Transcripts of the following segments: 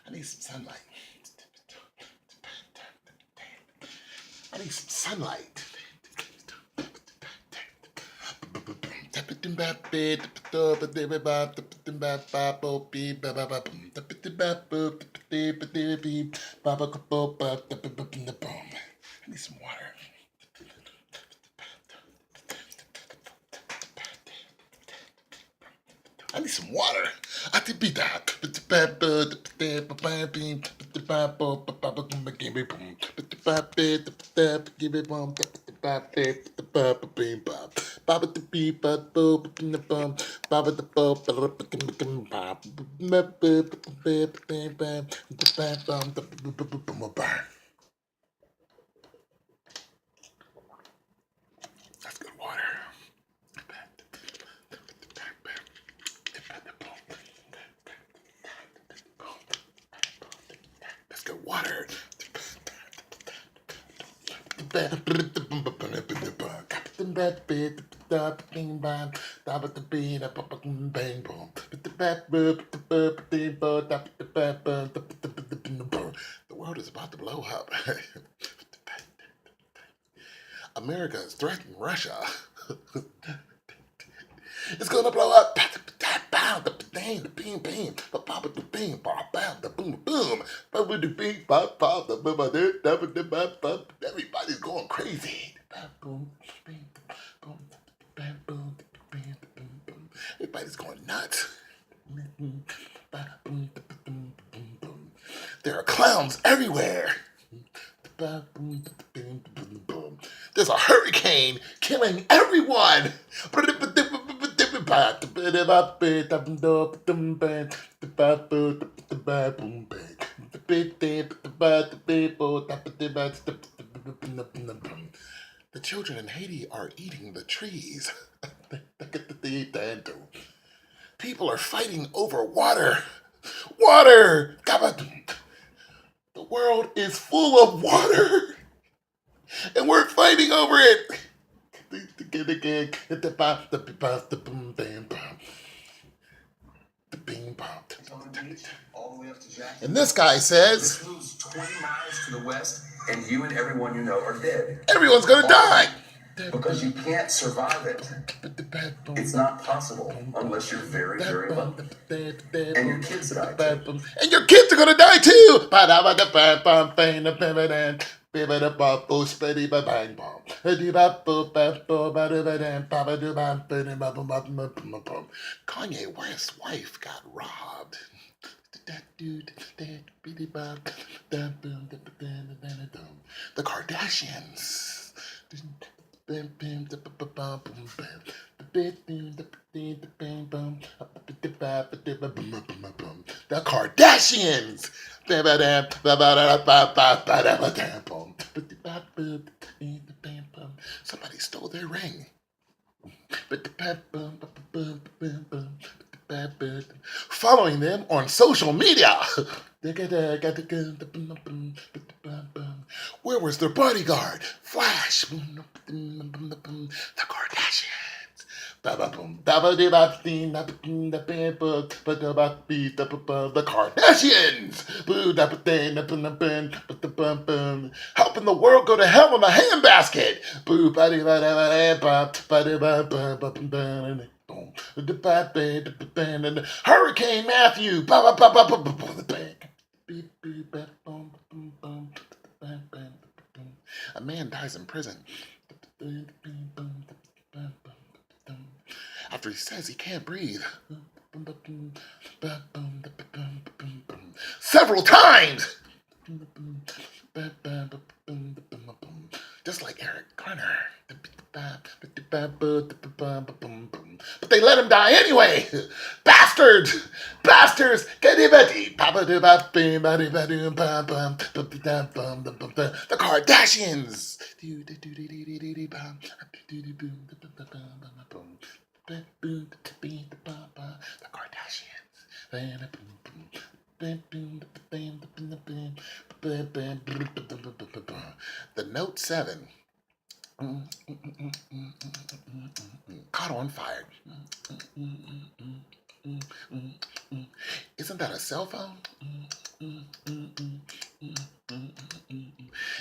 I need some sunlight. I need some sunlight. I need some water. I need some water. That's good water. That's good water. The world is about to blow up. America is threatening Russia. It's gonna blow up. Everybody's going crazy. Everybody's going nuts. There are clowns everywhere. There's a hurricane killing everyone. The children in Haiti are eating the trees. People are fighting over water. Water! The world is full of water, and we're fighting over it. And this guy says, it moves 20 miles to the west, and you and everyone you know are dead. Everyone's gonna die. Because you can't survive it. It's not possible unless you're very, very lucky. And your kids die too. And your kids are gonna die too. Kanye West's wife got robbed. The Kardashians. The Kardashians. Somebody stole their ring. Following them on social media. Where was their bodyguard? Flash. The Kardashians. The Kardashians. Helping the world go to hell in a handbasket. Hurricane Matthew. A man dies in prison after he says he can't breathe. Several times. Just like Eric Garner. But they let him die anyway. Bastards! Bastards! The Kardashians! The Kardashians. The Note 7 Caught on fire. Isn't that a cell phone?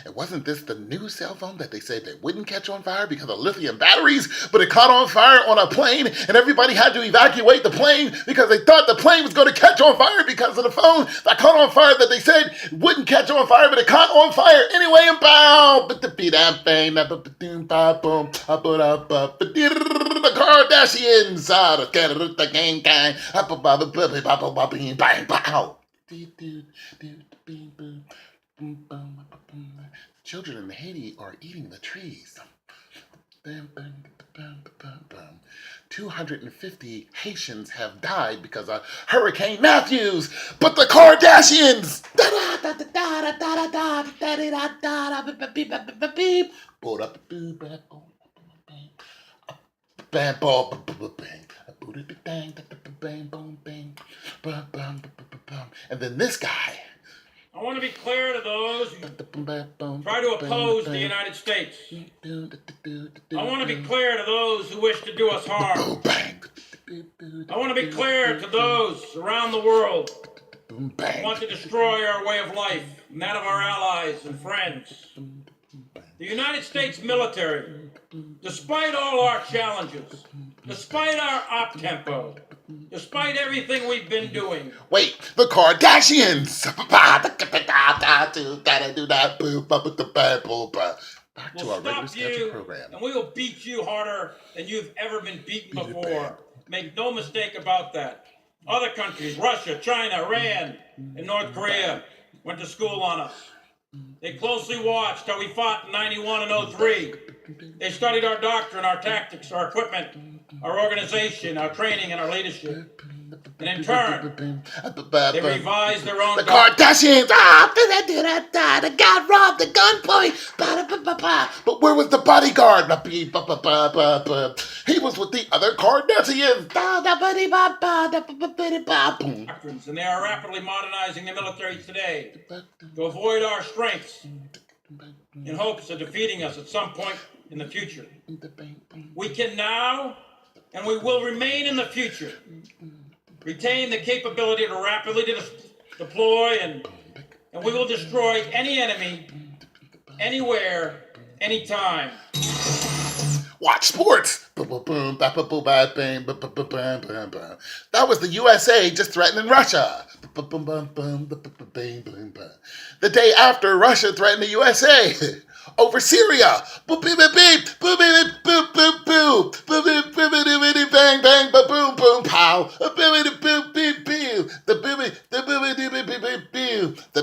And wasn't this the new cell phone that they said they wouldn't catch on fire because of lithium batteries, but it caught on fire on a plane and everybody had to evacuate the plane because they thought the plane was going to catch on fire because of the phone that caught on fire that they said wouldn't catch on fire, but it caught on fire anyway and bow. The Kardashians, the gang, bang, bow. Children in Haiti are eating the trees. 250 Haitians have died because of Hurricane Matthews, but the Kardashians. And then this guy. I want to be clear to those who try to oppose the United States. I want to be clear to those who wish to do us harm. I want to be clear to those around the world who want to destroy our way of life and that of our allies and friends. The United States military, despite all our challenges, despite our op-tempo, despite everything we've been doing. Wait, the Kardashians! Back to our regular scheduled program. And we will beat you harder than you've ever been beaten before. Make no mistake about that. Other countries, Russia, China, Iran, and North Korea, went to school on us. They closely watched how we fought in 91 and 03. They studied our doctrine, our tactics, our equipment, our organization, our training, and our leadership. And in turn, they revised their own The Kardashians! The guy robbed the gunpoint! But where was the bodyguard? He was with the other Kardashians! And they are rapidly modernizing the military today to avoid our strengths in hopes of defeating us at some point in the future. We can now, and we will remain in the future, retain the capability to rapidly deploy and we will destroy any enemy, anywhere, anytime. Watch sports! That was the USA just threatening Russia. The day after Russia threatened the USA over Syria. Bang, bang, boom, boom, pow. The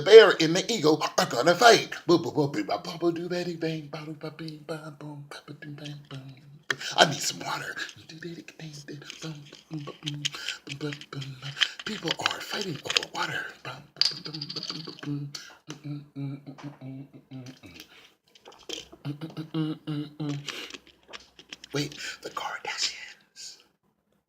bear and the eagle are gonna fight. I need some water. People are fighting over water.